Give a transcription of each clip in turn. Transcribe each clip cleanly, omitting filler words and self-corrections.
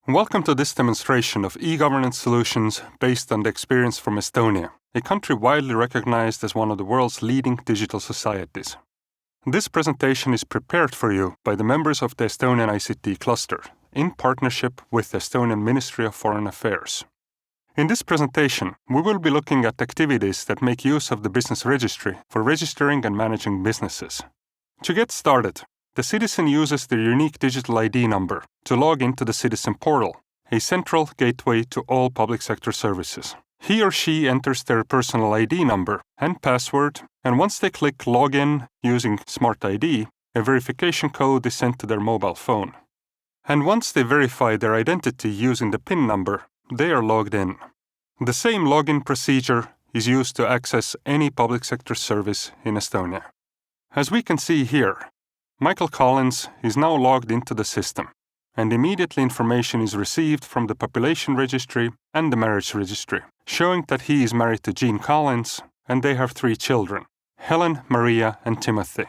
Welcome to this demonstration of e-governance solutions based on the experience from Estonia, a country widely recognized as one of the world's leading digital societies. This presentation is prepared for you by the members of the Estonian ICT Cluster, in partnership with the Estonian Ministry of Foreign Affairs. In this presentation, we will be looking at activities that make use of the business registry for registering and managing businesses. To get started, the citizen uses their unique digital ID number to log into the citizen portal, a central gateway to all public sector services. He or she enters their personal ID number and password, and once they click Login using Smart ID, a verification code is sent to their mobile phone. And once they verify their identity using the PIN number, they are logged in. The same login procedure is used to access any public sector service in Estonia. As we can see here, Michael Collins is now logged into the system, and immediately information is received from the population registry and the marriage registry, showing that he is married to Jean Collins and they have 3 children, Helen, Maria, and Timothy.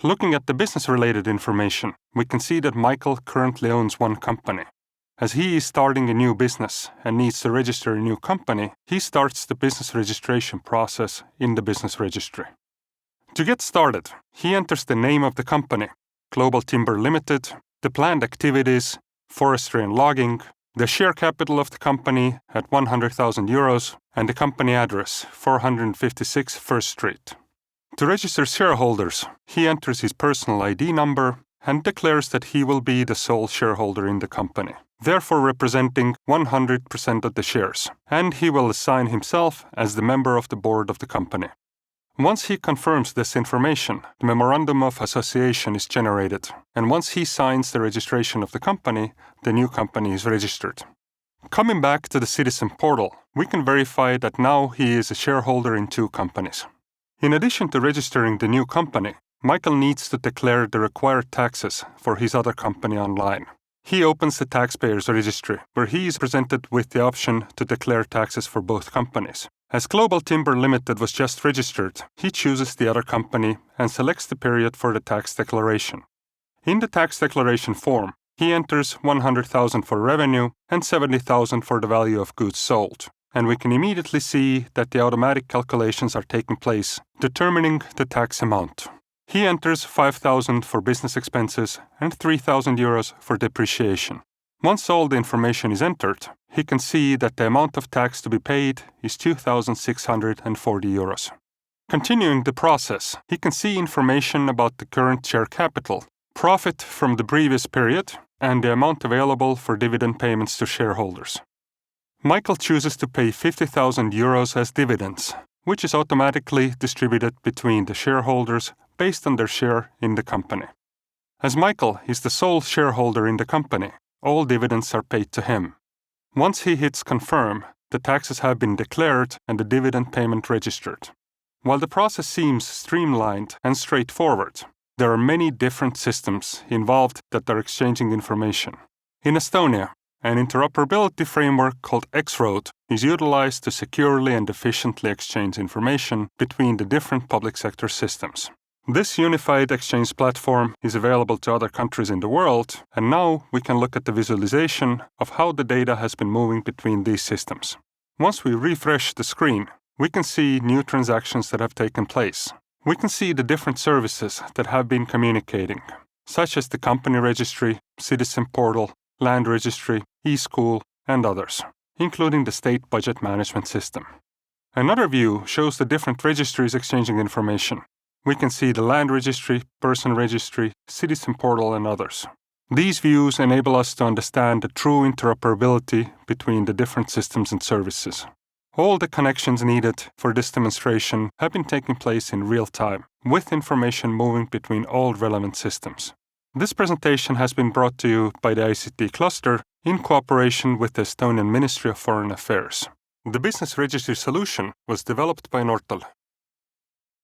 Looking at the business-related information, we can see that Michael currently owns 1 company. As he is starting a new business and needs to register a new company, he starts the business registration process in the business registry. To get started, he enters the name of the company, Global Timber Limited, the planned activities, forestry and logging, the share capital of the company at 100,000 euros, and the company address, 456 First Street. To register shareholders, he enters his personal ID number and declares that he will be the sole shareholder in the company, therefore representing 100% of the shares, and he will assign himself as the member of the board of the company. Once he confirms this information, the Memorandum of Association is generated, and once he signs the registration of the new company is registered. Coming back to the citizen portal, we can verify that now he is a shareholder in 2 companies. In addition to registering the new company, Michael needs to declare the required taxes for his other company online. He opens the taxpayers registry, where he is presented with the option to declare taxes for both companies. As Global Timber Limited was just registered, he chooses the other company and selects the period for the tax declaration. In the tax declaration form, he enters 100,000 for revenue and 70,000 for the value of goods sold, and we can immediately see that the automatic calculations are taking place, determining the tax amount. He enters 5,000 for business expenses and 3,000 euros for depreciation. Once all the information is entered, he can see that the amount of tax to be paid is 2,640 euros. Continuing the process, he can see information about the current share capital, profit from the previous period, and the amount available for dividend payments to shareholders. Michael chooses to pay 50,000 euros as dividends, which is automatically distributed between the shareholders based on their share in the company. As Michael is the sole shareholder in the company, all dividends are paid to him. Once he hits confirm, the taxes have been declared and the dividend payment registered. While the process seems streamlined and straightforward, there are many different systems involved that are exchanging information. In Estonia, an interoperability framework called XRoad is utilized to securely and efficiently exchange information between the different public sector systems. This unified exchange platform is available to other countries in the world, and now we can look at the visualization of how the data has been moving between these systems. Once we refresh the screen, we can see new transactions that have taken place. We can see the different services that have been communicating, such as the company registry, citizen portal, land registry, e-school, and others, including the state budget management system. Another view shows the different registries exchanging information. We can see the land registry, person registry, citizen portal, and others. These views enable us to understand the true interoperability between the different systems and services. All the connections needed for this demonstration have been taking place in real time, with information moving between all relevant systems. This presentation has been brought to you by the ICT Cluster in cooperation with the Estonian Ministry of Foreign Affairs. The business registry solution was developed by Nortal